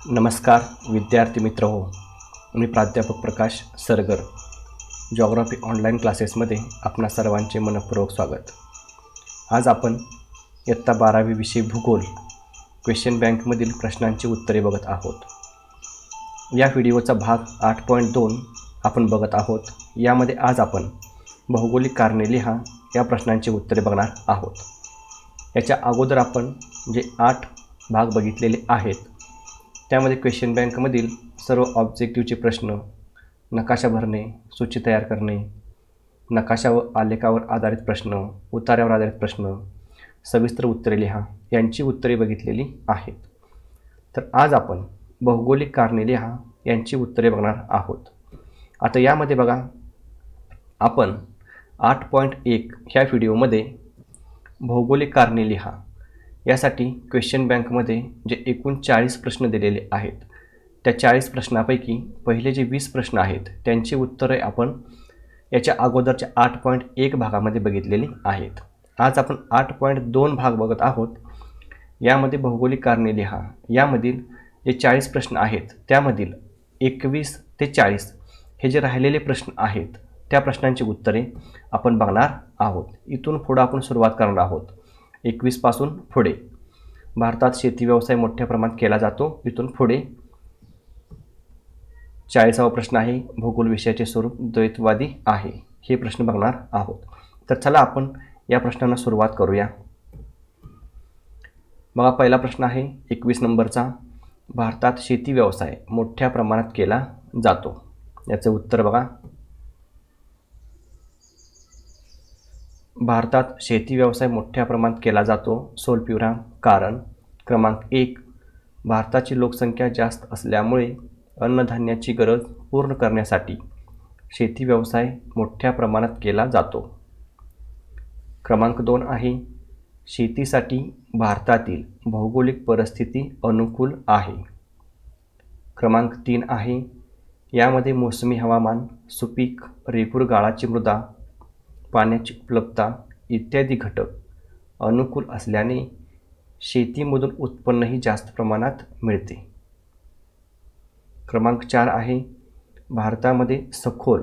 नमस्कार विद्यार्थी मित्र हो. मी प्राध्यापक प्रकाश सरगर. जॉग्राफी ऑनलाईन क्लासेसमध्ये आपणा सर्वांचे मनपूर्वक स्वागत. आज आपण इयत्ता 12वी विषय भूगोल क्वेश्चन बँकमधील प्रश्नांची उत्तरे बघत आहोत. या व्हिडिओचा भाग 8.2 आपण बघत आहोत. यामध्ये आज आपण भौगोलिक कारणे लिहा या प्रश्नांची उत्तरे बघणार आहोत. याच्या अगोदर आपण जे 8 भाग बघितलेले आहेत त्यामध्ये क्वेश्चन बँकमधील सर्व ऑब्जेक्टिव्हचे प्रश्न, नकाशा भरणे, सूची तयार करणे, नकाशा व आलेखावर आधारित प्रश्न, उतार्यावर आधारित प्रश्न, सविस्तर उत्तरे लिहा यांची उत्तरे बघितलेली आहेत. तर आज आपण भौगोलिक कारणे लिहा यांची उत्तरे बघणार आहोत. आता यामध्ये बघा, आपण 8.1 ह्या व्हिडिओमध्ये भौगोलिक कारणे लिहा यासाठी क्वेश्चन बँकमध्ये जे एकूण 40 प्रश्न दिलेले आहेत त्या 40 प्रश्नापैकी पहिले जे 20 प्रश्न आहेत त्यांची उत्तरे आपण याच्या अगोदरच्या 8.1 भागामध्ये बघितलेली आहेत. आज आपण 8.2 भाग बघत आहोत. यामध्ये भौगोलिक कारणे लिहा यामधील जे 40 प्रश्न आहेत त्यामधील 21 ते 40 हे जे राहिलेले प्रश्न आहेत त्या प्रश्नांची उत्तरे आपण बघणार आहोत. इथून पुढे आपण सुरुवात करणार आहोत. 21 पासून पुढे भारतात शेती व्यवसाय मोठ्या प्रमाणात केला जातो. इथून पुढे 40वा प्रश्न आहे, भूगोल विषयाचे स्वरूप द्वैतवादी आहे. हे प्रश्न बघणार आहोत. तर चला आपण या प्रश्नांना सुरुवात करूया. बघा, पहिला प्रश्न आहे 21 नंबरचा, भारतात शेती व्यवसाय मोठ्या प्रमाणात केला जातो. याचे उत्तर बघा, भारतात शेती व्यवसाय मोठ्या प्रमाणात केला जातो. सोलपिवरा. कारण क्रमांक 1, भारताची लोकसंख्या जास्त असल्यामुळे अन्नधान्याची गरज पूर्ण करण्यासाठी शेती व्यवसाय मोठ्या प्रमाणात केला जातो. क्रमांक 2 आहे, शेतीसाठी भारतातील भौगोलिक परिस्थिती अनुकूल आहे. क्रमांक 3 आहे, यामध्ये मोसमी हवामान, सुपीक रेगूर गाळाची मृदा, पाण्याची उपलब्धता इत्यादी घटक अनुकूल असल्याने शेतीमधून उत्पन्नही जास्त प्रमाणात मिळते. क्रमांक 4 आहे, भारतामध्ये सखोल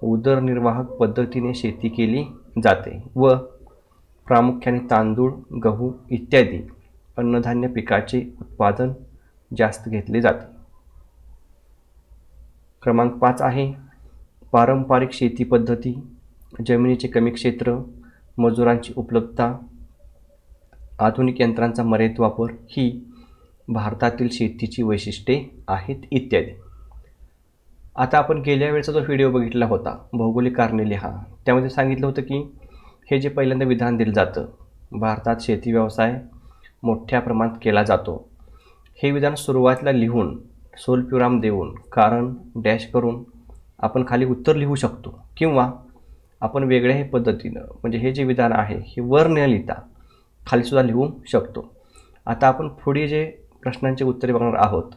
उदरनिर्वाहक पद्धतीने शेती केली जाते व प्रामुख्याने तांदूळ, गहू इत्यादी अन्नधान्य पिकाचे उत्पादन जास्त घेतले जाते. क्रमांक 5 आहे, पारंपरिक शेती पद्धती, जमिनीचे कमी क्षेत्र, मजुरांची उपलब्धता, आधुनिक यंत्रांचा मर्यादित वापर ही भारतातील शेतीची वैशिष्ट्ये आहेत इत्यादी. आता आपण गेल्या वेळेचा जो व्हिडिओ बघितला होता भौगोलिक कारणे लिहा, त्यामध्ये सांगितलं होतं की हे जे पहिल्यांदा विधान दिलं जातं, भारतात शेती व्यवसाय मोठ्या प्रमाणात केला जातो, हे विधान सुरुवातीला लिहून सोलपिवराम देऊन कारण डॅश करून आपण खाली उत्तर लिहू शकतो, किंवा आपण वेगळ्याही पद्धतीनं म्हणजे हे जे विधान आहे हे वर न लिहिता खालीसुद्धा लिहू शकतो. आता आपण पुढे जे प्रश्नांचे उत्तरे बघणार आहोत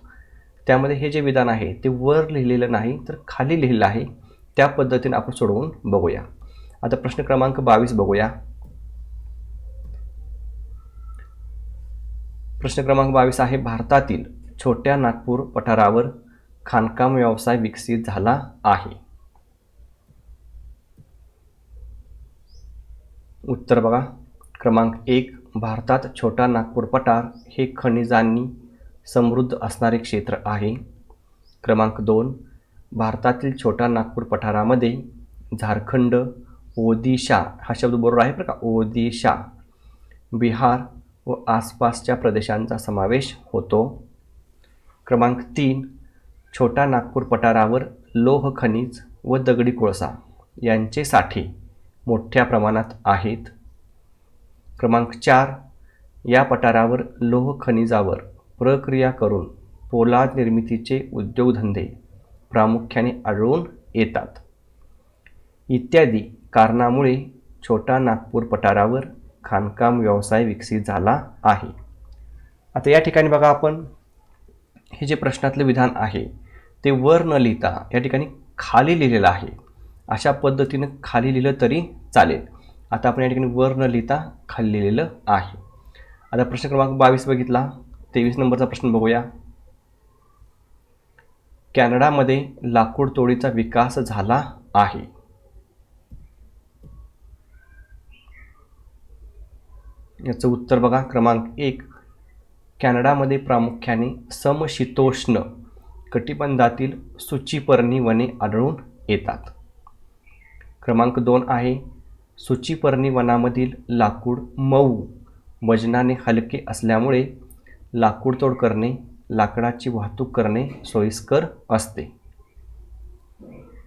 त्यामध्ये हे जे विधान आहे ते वर लिहिलेलं नाही तर खाली लिहिलेलं आहे. त्या पद्धतीने आपण सोडवून बघूया. आता प्रश्न क्रमांक 22 बघूया. प्रश्न क्रमांक 22 आहे, भारतातील छोट्या नागपूर पठारावर खाणकाम व्यवसाय विकसित झाला आहे. उत्तर बघा, क्रमांक 1, भारतात छोटा नागपूर पठार हे खनिजांनी समृद्ध असणारे क्षेत्र आहे. क्रमांक 2, भारतातील छोटा नागपूर पठारामध्ये झारखंड, ओदिशा हा शब्द बरोबर आहे बरं का, ओदिशा, बिहार व आसपासच्या प्रदेशांचा समावेश होतो. क्रमांक 3, छोटा नागपूर पठारावर लोह खनिज व दगडी कोळसा यांचे साठे मोठ्या प्रमाणात आहेत. क्रमांक 4, या पठारावर लोह खनिजावर प्रक्रिया करून पोलाद निर्मितीचे उद्योगधंदे प्रामुख्याने आढळून येतात. इत्यादी कारणामुळे छोटा नागपूर पठारावर खाणकाम व्यवसाय विकसित झाला आहे. आता या ठिकाणी बघा, आपण हे जे प्रश्नातलं विधान आहे ते वर न लिहिता या ठिकाणी खाली लिहिलेलं आहे. अशा पद्धतीनं खाली लिहिलं तरी चालेल. आता आपण या ठिकाणी वर न लिहिता खाली लिहिलेलं आहे. आता प्रश्न क्रमांक 22 बघितला. 23 नंबरचा प्रश्न बघूया. कॅनडामध्ये लाकूड तोडीचा विकास झाला आहे? याचं उत्तर बघा, क्रमांक 1, कॅनडामध्ये प्रामुख्याने समशीतोष्ण कटिबंधातील सूचीपर्णी वने आढळून येतात. क्रमांक 2 आहे, सूचीपर्णी वनामधील लाकूड मऊ, वजनाने हलके असल्यामुळे लाकूड तोड करणे, लाकडाची वाहतूक करणे सोयीस्कर असते.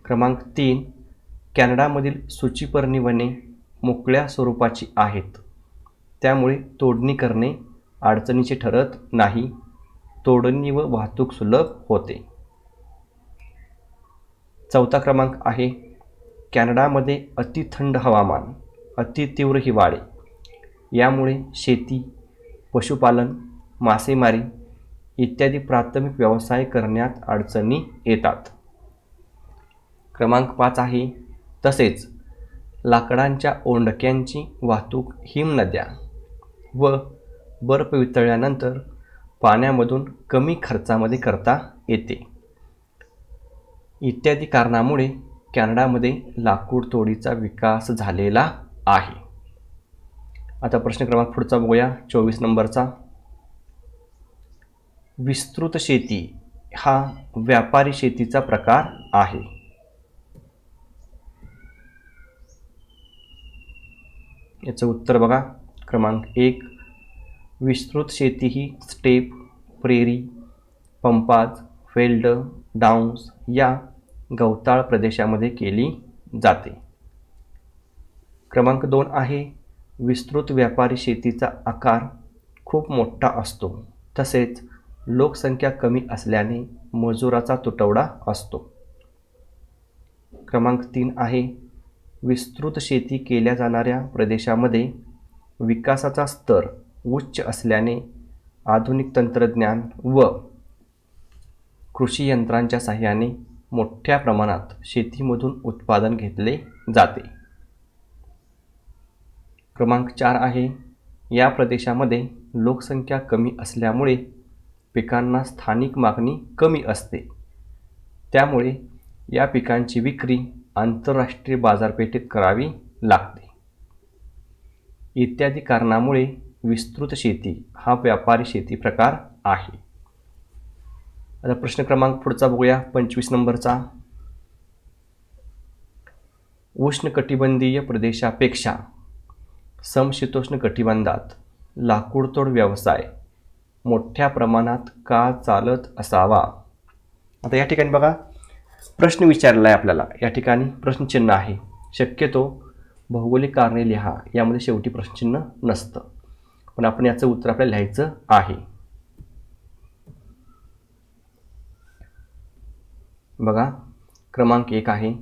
क्रमांक 3, कॅनडामधील सूचीपर्णी वने मोकळ्या स्वरूपाची आहेत, त्यामुळे तोडणी करणे अडचणीचे ठरत नाही. तोडणी व वाहतूक सुलभ होते. चौथा क्रमांक आहे, कॅनडामध्ये अतिथंड हवामान, अतितीव्र हिवाळे यामुळे शेती, पशुपालन, मासेमारी इत्यादी प्राथमिक व्यवसाय करण्यात अडचणी येतात. क्रमांक 5 आहे, तसेच लाकडांच्या ओंडक्यांची वाहतूक हिमनद्या व बर्फ वितळल्यानंतर पाण्यामधून कमी खर्चामध्ये करता येते. इत्यादी कारणामुळे कॅनडामध्ये लाकूड तोडीचा विकास झालेला आहे. आता प्रश्न क्रमांक पुढचा बघूया, 24 नंबरचा. विस्तृत शेती हा व्यापारी शेतीचा प्रकार आहे. याचं उत्तर बघा, क्रमांक 1, विस्तृत शेती ही स्टेप, प्रेरी, पंपाज, फेल्ड, डाऊन्स या गवताळ प्रदेशामध्ये केली जाते. क्रमांक 2 आहे, विस्तृत व्यापारी शेतीचा आकार खूप मोठा असतो, तसेच लोकसंख्या कमी असल्याने मजुराचा तुटवडा असतो. क्रमांक 3 आहे, विस्तृत शेती केल्या जाणाऱ्या प्रदेशामध्ये विकासाचा स्तर उच्च असल्याने आधुनिक तंत्रज्ञान व कृषी यंत्रांच्या साहाय्याने मोठ्या प्रमाणात शेतीमधून उत्पादन घेतले जाते. क्रमांक 4 आहे, या प्रदेशामध्ये लोकसंख्या कमी असल्यामुळे पिकांना स्थानिक मागणी कमी असते, त्यामुळे या पिकांची विक्री आंतरराष्ट्रीय बाजारपेठेत करावी लागते. इत्यादी कारणामुळे विस्तृत शेती हा व्यापारी शेती प्रकार आहे. आता प्रश्न क्रमांक पुढचा बघूया, 25 नंबरचा. उष्णकटिबंधीय प्रदेशापेक्षा समशीतोष्ण कटिबंधात लाकूडतोड व्यवसाय मोठ्या प्रमाणात का चालत असावा? आता या ठिकाणी बघा, प्रश्न विचारला आहे आपल्याला, या ठिकाणी प्रश्नचिन्ह आहे. शक्यतो भौगोलिक कारणे लिहा, यामध्ये शेवटी प्रश्नचिन्ह नसतं, पण आपण याचं उत्तर आपल्याला लिहायचं आहे. बघा, क्रमांक 1 आहे,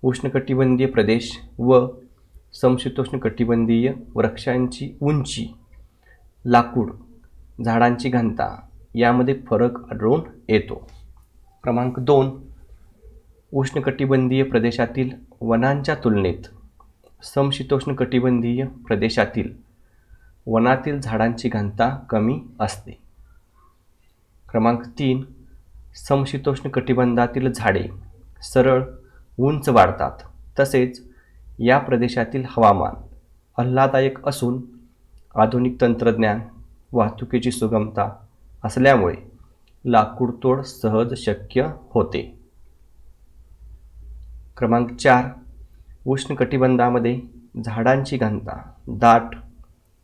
उष्णकटिबंधीय प्रदेश व समशीतोष्ण कटिबंधीय वृक्षांची उंची, लाकूड, झाडांची घनता यामध्ये फरक आढळून येतो. क्रमांक 2, उष्णकटिबंधीय प्रदेशातील वनांच्या तुलनेत समशीतोष्ण कटिबंधीय प्रदेशातील वनातील झाडांची घनता कमी असते. क्रमांक 3, समशीतोष्ण कटिबंधातील झाडे सरळ उंच वाढतात, तसेच या प्रदेशातील हवामान आल्हाददायक असून आधुनिक तंत्रज्ञान, वाहतुकीची सुगमता असल्यामुळे लाकूड तोड सहज शक्य होते. क्रमांक 4, उष्णकटिबंधामध्ये झाडांची घनता, दाट,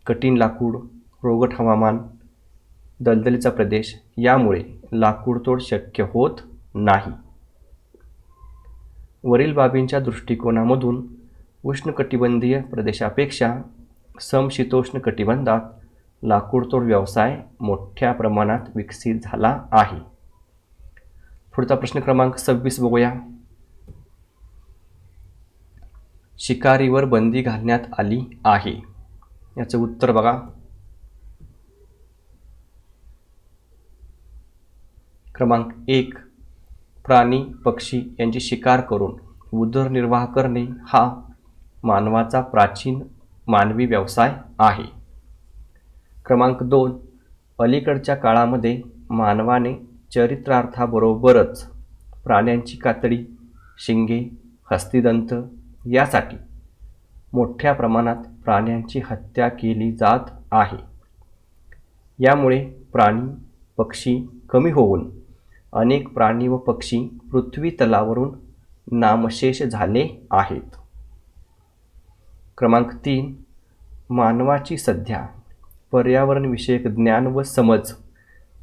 कठीण लाकूड, रोगट हवामान, दलदलीचा प्रदेश यामुळे लाकूड तोड शक्य होत नाही. वरील बाबींच्या दृष्टिकोनामधून उष्णकटिबंधीय प्रदेशापेक्षा समशीतोष्ण कटिबंधात लाकूडतोड व्यवसाय मोठ्या प्रमाणात विकसित झाला आहे. पुढचा प्रश्न क्रमांक 26 बघूया. शिकारीवर बंदी घालण्यात आली आहे. याचं उत्तर बघा. क्रमांक 1, प्राणी पक्षी यांची शिकार करून उदरनिर्वाह करणे हा मानवाचा प्राचीन मानवी व्यवसाय आहे. क्रमांक 2, अलीकडच्या काळामध्ये मानवाने चरित्रार्थाबरोबरच प्राण्यांची कातडी, शिंगे, हस्तिदंत यासाठी मोठ्या प्रमाणात प्राण्यांची हत्या केली जात आहे. यामुळे प्राणी पक्षी कमी होऊन अनेक प्राणी व पक्षी पृथ्वी तलावरून नामशेष झाले आहेत. क्रमांक 3. मानवाची सध्या पर्यावरणविषयक ज्ञान व समज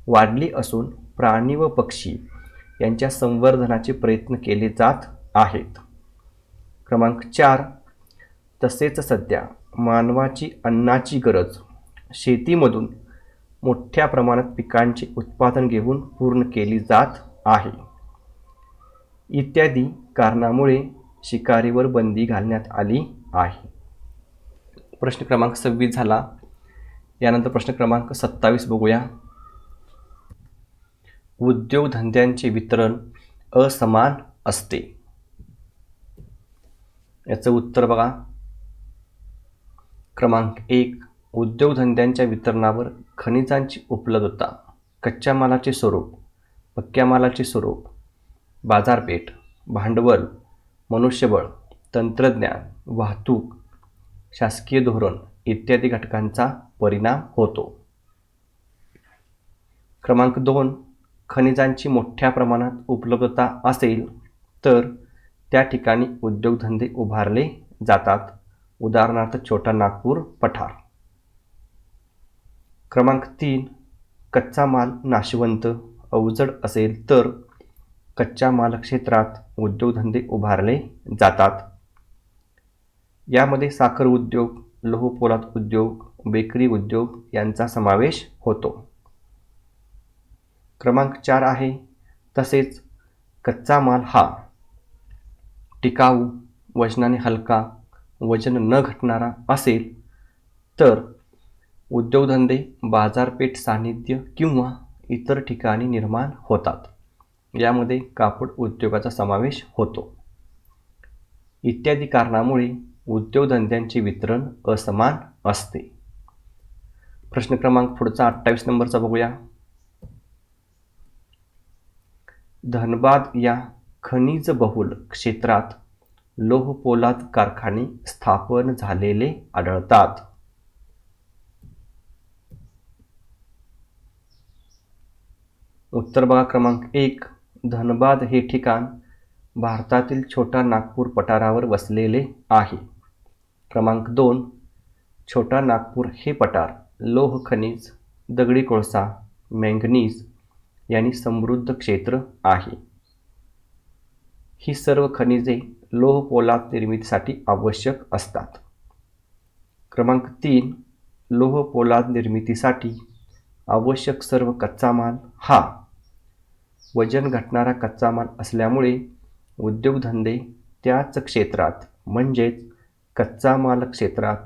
वाढली असून प्राणी व पक्षी यांच्या संवर्धनाचे प्रयत्न केले जात आहेत. क्रमांक 4. तसेच सध्या मानवाची अन्नाची गरज शेतीमधून मोठ्या प्रमाणात पिकांचे उत्पादन घेऊन पूर्ण केली जात आहे. इत्यादी कारणामुळे शिकारीवर बंदी घालण्यात आली आहे. प्रश्न क्रमांक 26 झाला. यानंतर प्रश्न क्रमांक 27 बघूया. उद्योगधंद्यांचे वितरण असमान असते. याचं उत्तर बघा. क्रमांक 1. उद्योगधंद्यांच्या वितरणावर खनिजांची उपलब्धता, कच्च्या मालाचे स्वरूप, पक्क्या मालाचे स्वरूप, बाजारपेठ, भांडवल, मनुष्यबळ, तंत्रज्ञान, वाहतूक, शासकीय धोरण इत्यादी घटकांचा परिणाम होतो. क्रमांक 2. खनिजांची मोठ्या प्रमाणात उपलब्धता असेल तर त्या ठिकाणी उद्योगधंदे उभारले जातात. उदाहरणार्थ छोटा नागपूर पठार. क्रमांक 3. कच्चा माल नाशवंत अवजड असेल तर कच्च्या माल क्षेत्रात उद्योगधंदे उभारले जातात. यामध्ये साखर उद्योग, लोहपोलाद उद्योग, बेकरी उद्योग यांचा समावेश होतो. क्रमांक 4 आहे. तसेच कच्चा माल हा टिकाऊ, वजनाने हलका, वजन न घटणारा असेल तर उद्योगधंदे बाजारपेठ सान्निध्य किंवा इतर ठिकाणी निर्माण होतात. यामध्ये कापड उद्योगाचा समावेश होतो. इत्यादी कारणामुळे उद्योगधंद्यांचे वितरण असमान असते. प्रश्न क्रमांक पुढचा 28 नंबरचा बघूया. धनबाद या खनिजबहुल क्षेत्रात लोहपोलाद कारखाने स्थापन झालेले आढळतात. उत्तर बघा. क्रमांक 1. धनबाद हे ठिकाण भारतातील छोटा नागपूर पठारावर वसलेले आहे. क्रमांक 2. छोटा नागपूर हे पठार लोह खनिज, दगडी कोळसा, मॅंगनीज यांनी समृद्ध क्षेत्र आहे. ही सर्व खनिजे लोहपोलाद निर्मितीसाठी आवश्यक असतात. क्रमांक 3. लोहपोलाद निर्मितीसाठी आवश्यक सर्व कच्चा माल हा वजन घटणारा कच्चा माल असल्यामुळे उद्योगधंदे त्याच क्षेत्रात म्हणजेच कच्चा माल क्षेत्रात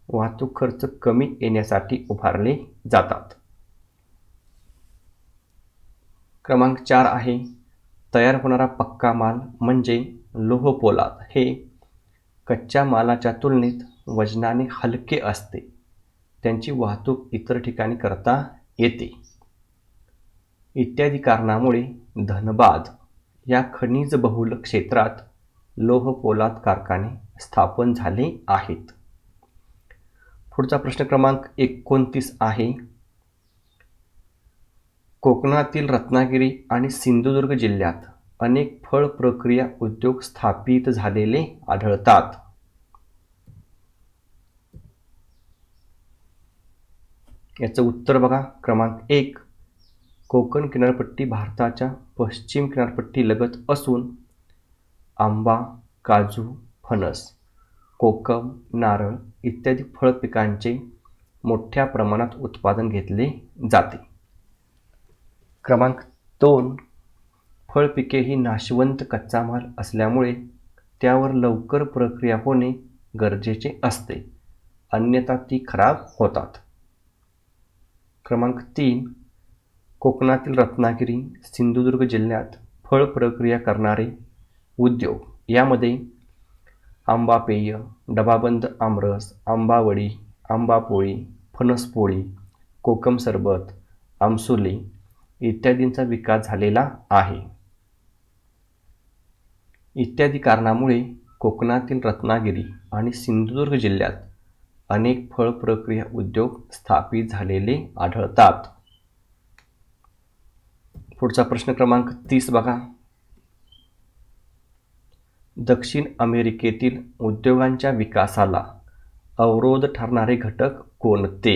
वाहतूक खर्च कमी येण्यासाठी उभारले जातात. क्रमांक 4 आहे. तयार होणारा पक्का माल म्हणजे लोहपोलाद हे कच्च्या मालाच्या तुलनेत वजनाने हलके असते. त्यांची वाहतूक इतर ठिकाणी करता येते. इत्यादी कारणामुळे धनबाद या खनिजबहुल क्षेत्रात लोहपोलाद कारखाने स्थापन झाले आहेत. पुढचा प्रश्न क्रमांक 29 आहे. कोकणातील रत्नागिरी आणि सिंधुदुर्ग जिल्ह्यात अनेक फळ प्रक्रिया उद्योग स्थापित झालेले आढळतात. याचं उत्तर बघा. क्रमांक 1. कोकण किनारपट्टी भारताच्या पश्चिम किनारपट्टीलगत असून आंबा, काजू, फणस, कोकम, नारळ इत्यादी फळ पिकांचे मोठ्या प्रमाणात उत्पादन घेतले जाते. क्रमांक 2. फळपिके ही नाशवंत कच्चा माल असल्यामुळे त्यावर लवकर प्रक्रिया होणे गरजेचे असते, अन्यथा ती खराब होतात. क्रमांक 3. कोकणातील रत्नागिरी, सिंधुदुर्ग जिल्ह्यात फळ प्रक्रिया करणारे उद्योग यामध्ये आंबा पेय, डबाबंद आमरस, आंबावडी, आंबापोळी, फणसपोळी, कोकम सरबत, आमसुले इत्यादींचा विकास झालेला आहे. इत्यादी कारणामुळे कोकणातील रत्नागिरी आणि सिंधुदुर्ग जिल्ह्यात अनेक फळ प्रक्रिया उद्योग स्थापित झालेले आढळतात. पुढचा प्रश्न क्रमांक 30 बघा. दक्षिण अमेरिकेतील उद्योगांच्या विकासाला अवरोध ठरणारे घटक कोणते?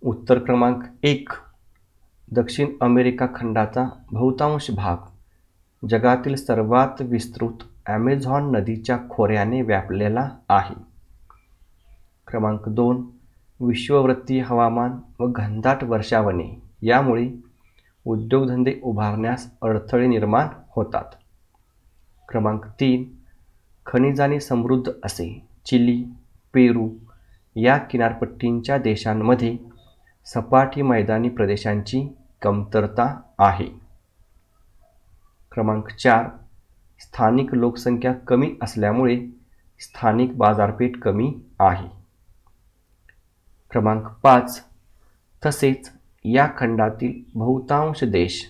उत्तर क्रमांक 1. दक्षिण अमेरिका खंडाचा बहुतांश भाग जगातील सर्वात विस्तृत ॲमेझॉन नदीच्या खोऱ्याने व्यापलेला आहे. क्रमांक 2. विषुववृत्तीय हवामान व घनदाट वर्षावने यामुळे उद्योगधंदे उभारण्यास अडथळे निर्माण होतात. क्रमांक 3. खनिजाने समृद्ध असे चिली, पेरू या किनारपट्टींच्या देशांमध्ये सपाटी मैदानी प्रदेशांची कमतरता आहे. क्रमांक 4. स्थानिक लोकसंख्या कमी असल्यामुळे स्थानिक बाजारपेठ कमी आहे. क्रमांक 5. तसेच या खंडातील बहुतांश देश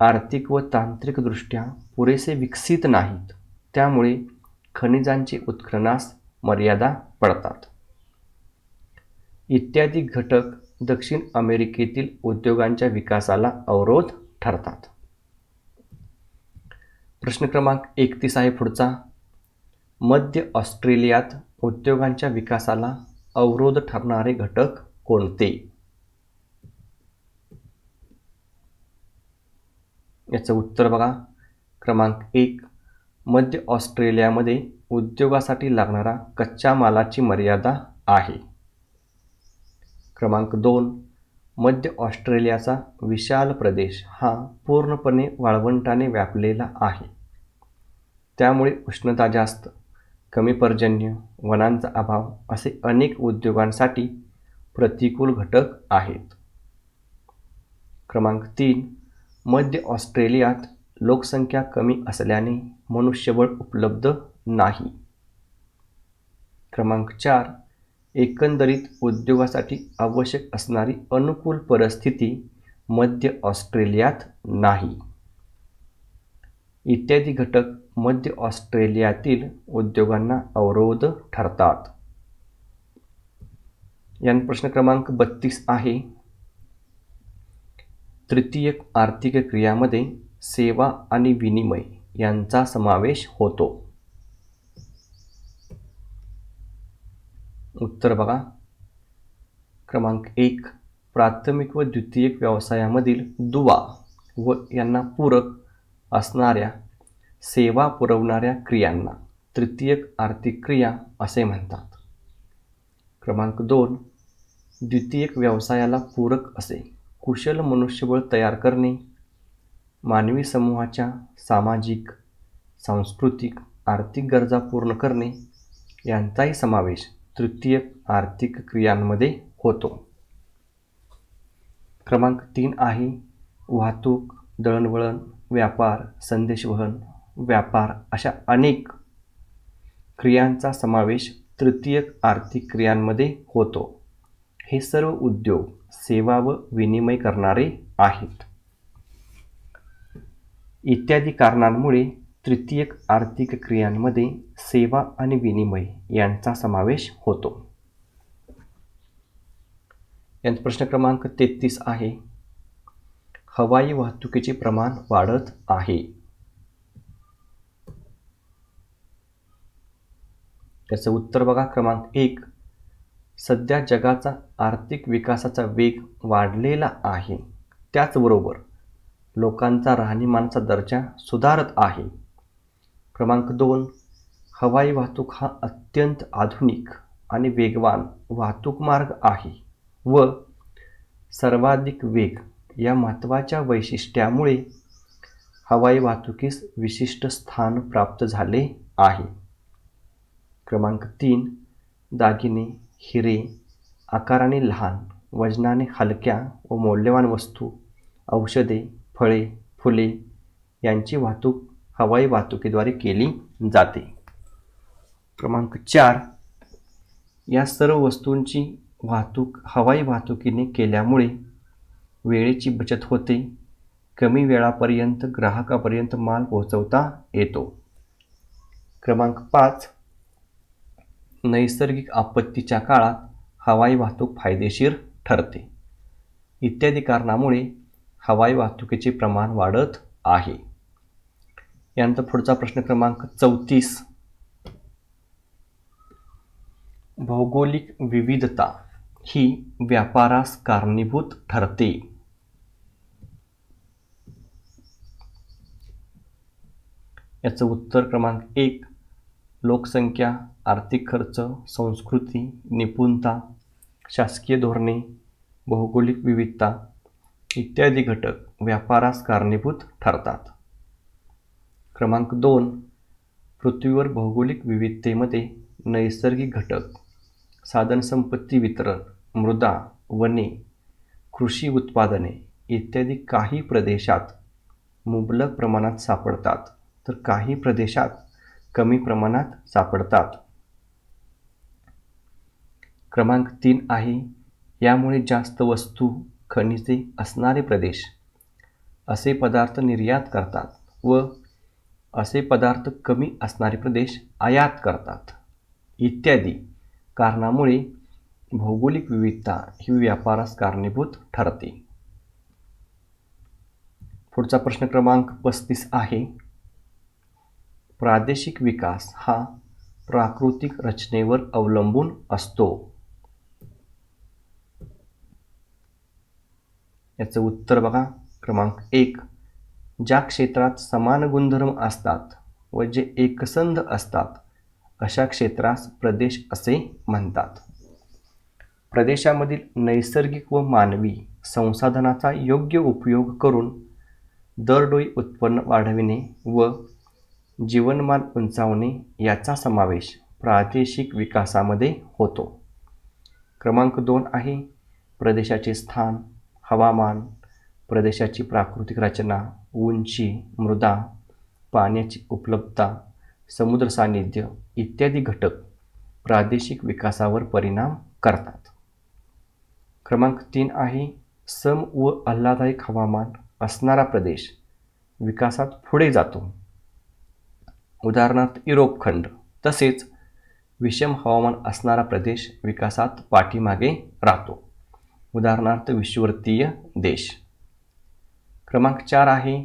आर्थिक व तांत्रिकदृष्ट्या पुरेसे विकसित नाहीत, त्यामुळे खनिजांचे उत्खननास मर्यादा पडतात. इत्यादी घटक दक्षिण अमेरिकेतील उद्योगांच्या विकासाला अवरोध ठरतात. प्रश्न क्रमांक 31 आहे पुढचा. मध्य ऑस्ट्रेलियात उद्योगांच्या विकासाला अवरोध ठरणारे घटक कोणते? याचं उत्तर बघा. क्रमांक 1. मध्य ऑस्ट्रेलियामध्ये उद्योगासाठी लागणारा कच्च्या मालाची मर्यादा आहे. क्रमांक 2. मध्य ऑस्ट्रेलियाचा विशाल प्रदेश हा पूर्णपणे वाळवंटाने व्यापलेला आहे, त्यामुळे उष्णता जास्त, कमी पर्जन्य, वनांचा अभाव असे अनेक उद्योगांसाठी प्रतिकूल घटक आहेत. क्रमांक 3. मध्य ऑस्ट्रेलियात लोकसंख्या कमी असल्याने मनुष्यबळ उपलब्ध नाही. क्रमांक 4. एकंदरीत उद्योगासाठी आवश्यक असणारी अनुकूल परिस्थिती मध्य ऑस्ट्रेलियात नाही. इत्यादी घटक मध्य ऑस्ट्रेलियातील उद्योगांना अवरोध ठरतात. यानंतर प्रश्न क्रमांक 32 आहे. तृतीयक आर्थिक क्रियामध्ये सेवा आणि विनिमय यांचा समावेश होतो. उत्तर बघा. क्रमांक 1. प्राथमिक व द्वितीयक व्यवसायामधील दुवा व यांना पूरक असणाऱ्या सेवा पुरवणाऱ्या क्रियांना तृतीयक आर्थिक क्रिया असे म्हणतात. क्रमांक 2. द्वितीयक व्यवसायाला पूरक असे कुशल मनुष्यबळ तयार करणे, मानवी समूहाच्या सामाजिक, सांस्कृतिक, आर्थिक गरजा पूर्ण करणे यांचाही समावेश तृतीयक आर्थिक क्रियांमध्ये होतो. क्रमांक 3 आहे. वाहतूक, दळणवळण, व्यापार, संदेशवहन, व्यापार अशा अनेक क्रियांचा समावेश तृतीयक आर्थिक क्रियांमध्ये होतो. हे सर्व उद्योग सेवा व विनिमय करणारे आहेत. इत्यादी कारणांमुळे तृतीयक आर्थिक क्रियांमध्ये सेवा आणि विनिमय यांचा समावेश होतो. यांचा प्रश्न क्रमांक 33 आहे. हवाई वाहतुकीचे प्रमाण वाढत आहे. त्याचं उत्तर बघा. क्रमांक 1. सध्या जगाचा आर्थिक विकासाचा वेग वाढलेला आहे, त्याचबरोबर लोकांचा राहणीमानाचा दर्जा सुधारत आहे. क्रमांक 2. हवाई वाहतूक हा अत्यंत आधुनिक आणि वेगवान वाहतूक मार्ग आहे व सर्वाधिक वेग या महत्त्वाच्या वैशिष्ट्यामुळे हवाई वाहतुकीस विशिष्ट स्थान प्राप्त झाले आहे. क्रमांक 3. दागिने, हिरे, आकाराने लहान, वजनाने हलक्या व मौल्यवान वस्तू, औषधे, फळे, फुले यांची वाहतूक हवाई वाहतुकीद्वारे केली जाते. क्रमांक 4. या सर्व वस्तूंची वाहतूक हवाई वाहतुकीने केल्यामुळे वेळेची बचत होते, कमी वेळापर्यंत ग्राहकापर्यंत माल पोहोचवता येतो. क्रमांक 5, नैसर्गिक आपत्तीच्या काळात हवाई वाहतूक फायदेशीर ठरते. इत्यादी कारणामुळे हवाई वाहतुकीचे प्रमाण वाढत आहे. यानंतर पुढचा प्रश्न क्रमांक 34, भौगोलिक विविधता ही व्यापारास कारणीभूत ठरते. याचं उत्तर क्रमांक 1, लोकसंख्या, आर्थिक खर्च, संस्कृती, निपुणता, शासकीय धोरणे, भौगोलिक विविधता इत्यादी घटक व्यापारास कारणीभूत ठरतात. क्रमांक 2, पृथ्वीवर भौगोलिक विविधतेमध्ये नैसर्गिक घटक, साधनसंपत्ती वितरण, मृदा, वने, कृषी उत्पादने इत्यादी काही प्रदेशात मुबलक प्रमाणात सापडतात, तर काही प्रदेशात कमी प्रमाणात सापडतात. क्रमांक 3 आहे, यामुळे जास्त वस्तू, खनिजे असणारे प्रदेश असे पदार्थ निर्यात करतात व असे पदार्थ कमी असणारे प्रदेश आयात करतात. इत्यादी कारणामुळे भौगोलिक विविधता ही व्यापारास कारणीभूत ठरते. पुढचा प्रश्न क्रमांक 35 आहे, प्रादेशिक विकास हा प्राकृतिक रचनेवर अवलंबून असतो. याचं उत्तर बघा, क्रमांक 1, ज्या क्षेत्रात समान गुणधर्म असतात व जे एकसंध असतात अशा क्षेत्रास प्रदेश असे म्हणतात. प्रदेशामधील नैसर्गिक व मानवी संसाधनाचा योग्य उपयोग करून दरडोई उत्पन्न वाढविणे व जीवनमान उंचावणे याचा समावेश प्रादेशिक विकासामध्ये होतो. क्रमांक 2 आहे, प्रदेशाचे स्थान, हवामान, प्रदेशाची प्राकृतिक रचना, उंची, मृदा, पाण्याची उपलब्धता, समुद्र सान्निध्य इत्यादी घटक प्रादेशिक विकासावर परिणाम करतात. क्रमांक 3 आहे, सम व आल्हाददायक हवामान असणारा प्रदेश विकासात पुढे जातो. उदाहरणार्थ युरोप खंड. तसेच विषम हवामान असणारा प्रदेश विकासात पाठीमागे राहतो. उदाहरणार्थ विषुवतीय देश. क्रमांक 4 आहे,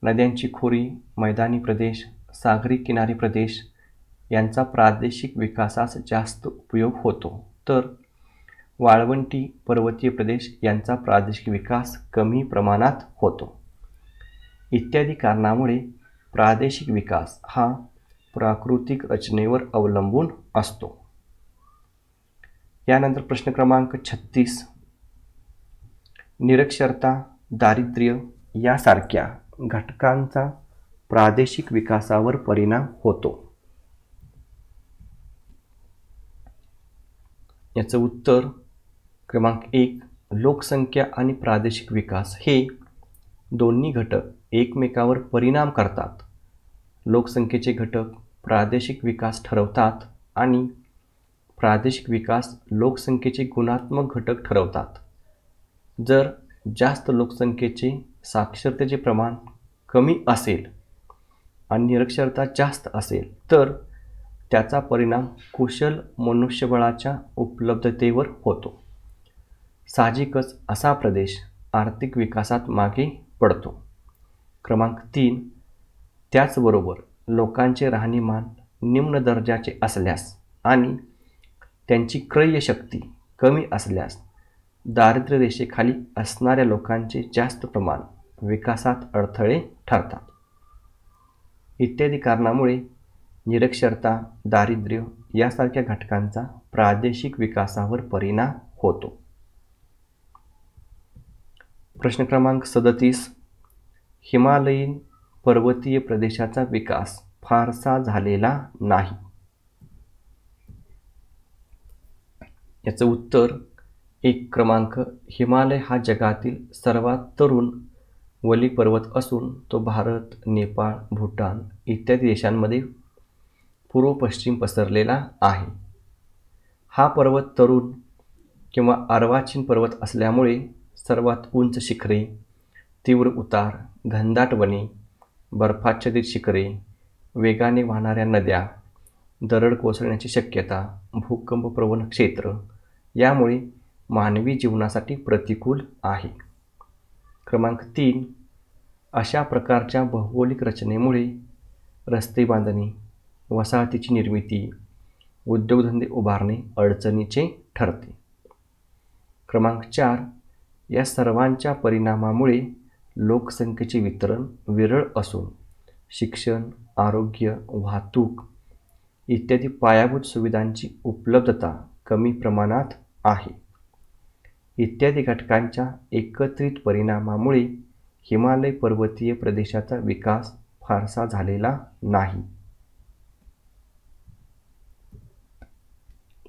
नद्यांची खोरी, मैदानी प्रदेश, सागरी किनारी प्रदेश यांचा प्रादेशिक विकासास जास्त उपयोग होतो, तर वाळवंटी, पर्वतीय प्रदेश यांचा प्रादेशिक विकास कमी प्रमाणात होतो. इत्यादी कारणामुळे प्रादेशिक विकास हा प्राकृतिक रचनेवर अवलंबून असतो. यानंतर प्रश्न क्रमांक 36, निरक्षरता, दारिद्र्य यासारख्या घटकांचा प्रादेशिक विकासावर परिणाम होतो. याचं उत्तर क्रमांक 1, लोकसंख्या आणि प्रादेशिक विकास हे दोन्ही घटक एकमेकावर परिणाम करतात. लोकसंख्येचे घटक प्रादेशिक विकास ठरवतात आणि प्रादेशिक विकास लोकसंख्येचे गुणात्मक घटक ठरवतात. जर जास्त लोकसंख्येचे साक्षरतेचे प्रमाण कमी असेल आणि निरक्षरता जास्त असेल तर त्याचा परिणाम कुशल मनुष्यबळाच्या उपलब्धतेवर होतो. साहजिकच असा प्रदेश आर्थिक विकासात मागे पडतो. क्रमांक 3, त्याचबरोबर लोकांचे राहणीमान निम्न दर्जाचे असल्यास आणि त्यांची क्रयशक्ती कमी असल्यास दारिद्र्य रेषेखाली असणाऱ्या लोकांचे जास्त प्रमाण विकासात अडथळे ठरतात. इत्यादी कारणामुळे निरक्षरता, दारिद्र्य यासारख्या घटकांचा प्रादेशिक विकासावर परिणाम होतो. प्रश्न क्रमांक 37, हिमालयीन पर्वतीय प्रदेशाचा विकास फारसा झालेला नाही. याचं उत्तर 1 क्रमांक, हिमालय हा जगातील सर्वात तरुण वली पर्वत असून तो भारत, नेपाळ, भूटान इत्यादी देशांमध्ये पूर्व पश्चिम पसरलेला आहे. हा पर्वत तरुण किंवा अर्वाचीन पर्वत असल्यामुळे सर्वात उंच शिखरे, तीव्र उतार, घनदाट वने, बर्फाच्छादित शिखरे, वेगाने वाहणाऱ्या नद्या, दरड कोसळण्याची शक्यता, भूकंपप्रवण क्षेत्र यामुळे मानवी जीवनासाठी प्रतिकूल आहे. क्रमांक 3, अशा प्रकारच्या भौगोलिक रचनेमुळे रस्ते बांधणे, वसाहतीची निर्मिती, उद्योगधंदे उभारणे अडचणीचे ठरते. क्रमांक 4, या सर्वांच्या परिणामामुळे लोकसंख्येचे वितरण विरळ असून शिक्षण, आरोग्य, वाहतूक इत्यादी पायाभूत सुविधांची उपलब्धता कमी प्रमाणात आहे. इत्यादी घटकांच्या एकत्रित परिणामामुळे हिमालय पर्वतीय प्रदेशाचा विकास फारसा झालेला नाही.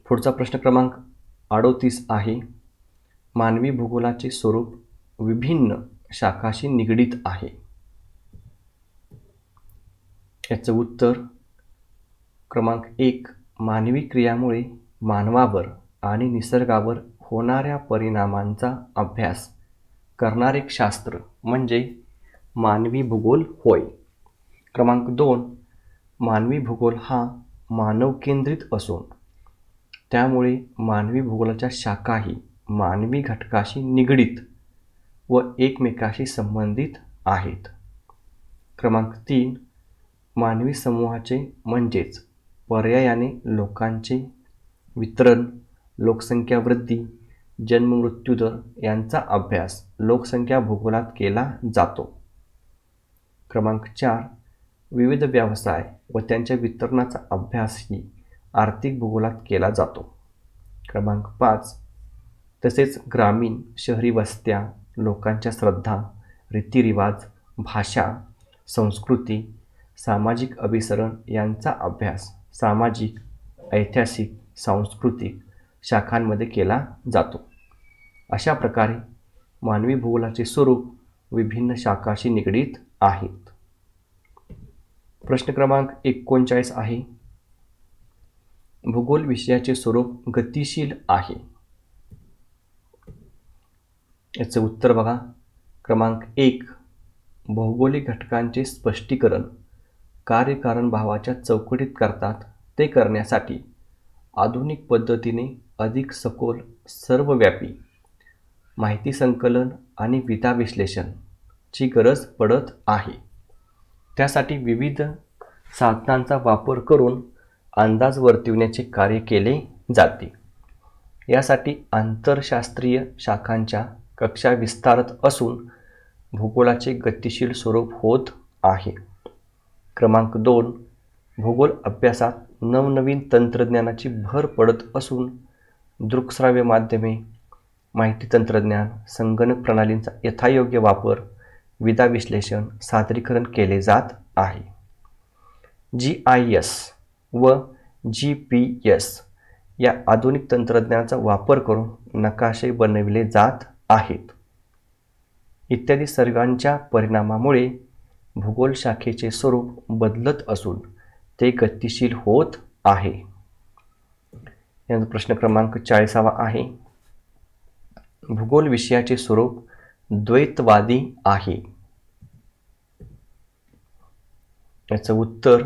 पुढचा प्रश्न क्रमांक 38 आहे. मानवी भूगोलाचे स्वरूप विभिन्न शाखांशी निगडीत आहे. याचं उत्तर क्रमांक 1, मानवी क्रियामुळे मानवावर आणि निसर्गावर होणाऱ्या परिणामांचा अभ्यास करणारे एक शास्त्र म्हणजे मानवी भूगोल होय. क्रमांक 2, मानवी भूगोल हा मानवकेंद्रित असून त्यामुळे मानवी भूगोलाच्या शाखाही मानवी घटकाशी निगडीत व एकमेकाशी संबंधित आहेत. क्रमांक 3, मानवी समूहाचे म्हणजेच पर्यायाने लोकांचे वितरण, लोकसंख्या वृद्धी, जन्ममृत्यू दर यांचा अभ्यास लोकसंख्या भूगोलात केला जातो. क्रमांक 4, विविध व्यवसाय व त्यांच्या वितरणाचा अभ्यासही आर्थिक भूगोलात केला जातो. क्रमांक 5, तसेच ग्रामीण शहरी वस्त्या, लोकांच्या श्रद्धा, रीतिरिवाज, भाषा, संस्कृती, सामाजिक अभिसरण यांचा अभ्यास सामाजिक, ऐतिहासिक, सांस्कृतिक शाखांमध्ये केला जातो. अशा प्रकारे मानवी भूगोलाचे स्वरूप विभिन्न शाखांशी निगडीत आहेत. प्रश्न क्रमांक 39 आहे. भूगोल विषयाचे स्वरूप गतिशील आहे. याचं उत्तर बघा. क्रमांक 1, भौगोलिक घटकांचे स्पष्टीकरण कार्यकारण भावाच्या चौकटीत करतात. ते करण्यासाठी आधुनिक पद्धतीने अधिक सखोल, सर्वव्यापी माहिती संकलन आणि विधा विश्लेषणची गरज पडत आहे. त्यासाठी विविध साधनांचा वापर करून अंदाज वर्तविण्याचे कार्य केले जाते. यासाठी आंतरशास्त्रीय शाखांच्या कक्षा विस्तारत असून भूगोलाचे गतिशील स्वरूप होत आहे. क्रमांक 2, भूगोल अभ्यासात नवनवीन तंत्रज्ञानाची भर पडत असून दृकश्राव्य माध्यमे, माहिती तंत्रज्ञान, संगणक प्रणालींचा यथायोग्य वापर, विधा विश्लेषण, सादरीकरण केले जात आहे. GIS व GPS या आधुनिक तंत्रज्ञानाचा वापर करून नकाशे बनविले जात आहेत. इत्यादी सर्वांच्या परिणामामुळे भूगोल शाखेचे स्वरूप बदलत असून ते गतिशील होत आहे. याचा प्रश्न क्रमांक 40 आहे. भूगोल विषयाचे स्वरूप द्वैतवादी आहे. याचं उत्तर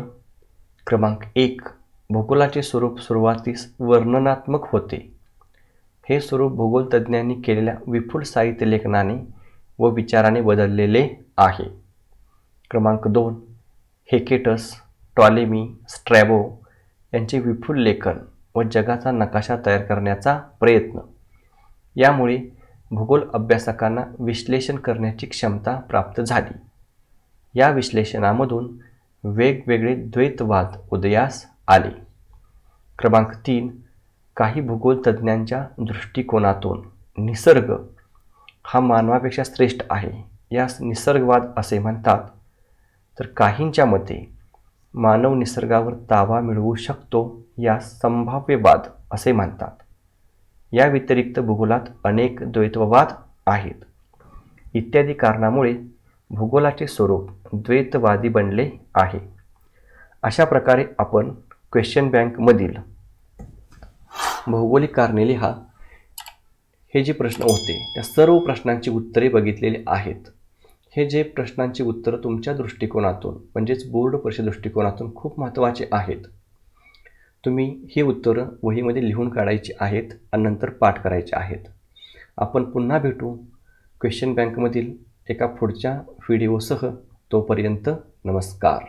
क्रमांक 1, भूगोलाचे स्वरूप सुरुवातीस वर्णनात्मक होते. हे स्वरूप भूगोल तज्ज्ञांनी केलेल्या विपुल साहित्य लेखनाने व विचाराने बदललेले आहे. क्रमांक 2, हेकेटस, टॉलेमी, स्ट्रॅबो यांचे विपुल लेखन व जगाचा नकाशा तयार करण्याचा प्रयत्न यामुळे भूगोल अभ्यासकांना विश्लेषण करण्याची क्षमता प्राप्त झाली. या विश्लेषणामधून वेगवेगळे द्वैतवाद उदयास आले. क्रमांक 3, काही भूगोल तज्ज्ञांच्या दृष्टिकोनातून निसर्ग हा मानवापेक्षा श्रेष्ठ आहे यास निसर्गवाद असे म्हणतात. तर काहींच्या मते मानव निसर्गावर ताबा मिळवू शकतो यास संभाव्यवाद असे म्हणतात. या व्यतिरिक्त भूगोलात अनेक द्वैतवाद आहेत. इत्यादी कारणामुळे भूगोलाचे स्वरूप द्वैतवादी बनले आहे. अशा प्रकारे आपण क्वेश्चन बँकमधील भौगोलिक कारणे लिहा हे जे प्रश्न होते त्या सर्व प्रश्नांची उत्तरे बघितलेली आहेत. हे जे प्रश्नांची उत्तरं तुमच्या दृष्टिकोनातून म्हणजेच बोर्ड परीक्षे दृष्टिकोनातून खूप महत्त्वाचे आहेत. तुम्ही ही उत्तरं वहीमध्ये लिहून काढायची आहेत आणि नंतर पाठ करायचे आहेत. आपण पुन्हा भेटू क्वेश्चन बँकमधील एका पुढच्या व्हिडिओसह. तोपर्यंत नमस्कार.